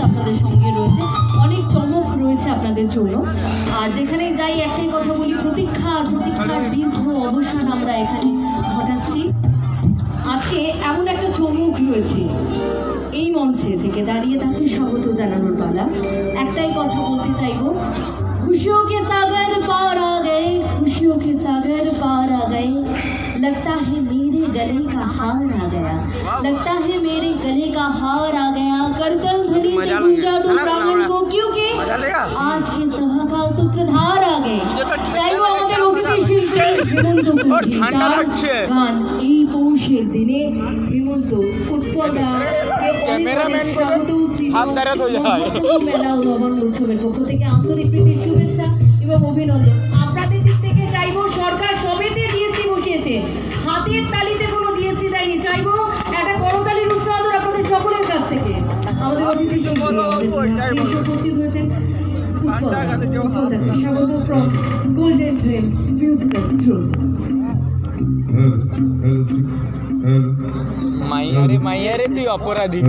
আপনাদের সঙ্গে রয়েছে, অনেক চমক রয়েছে আপনাদের জন্য। আর যেখানে যাই একটাই কথা বলি, প্রতীক্ষার দীর্ঘ অবসান আমরা এখানে ঘটাচ্ছি। আজকে এমন একটা চমক রয়েছে, এই মঞ্চে থেকে দাঁড়িয়ে তাকে স্বাগত জানানোর পালা। একটাই কথা বলতে চাইবো, खुशियों के सागर पार आ गए, खुशियों के सागर पार आ गए, लगता है मेरे गले का हार आ गया, लगता है मेरे गले का हार आ गया, करतल ध्वनि से गूंजा तो प्रांगण को, क्योंकि आज के सभा का सूत्रधार आ गए। চাইবো আমাদের অতিথি শিল্পী হেমন্ত গান এই পৌষের দিনে হেমন্ত উৎপলদা মেলা ও নবান্ন উৎসবের পক্ষ থেকে আন্তরিক প্রীতির শুভেচ্ছা এবং অভিনন্দন। আপনাদের দিক থেকে চাইবো, সরকার সবেতে জিএসটি বসিয়েছে, হাতের তালিতে কোনো জিএসটি দেয়নি, চাইবো একটা করতালির উৎসাহ আপনাদের সকলের কাছ থেকে। আমাদের অতিথি উপস্থিত হয়েছেন স্বাগত from Golden Dreams Musical Troupe. মাইয়ারে তুই অপরাধী।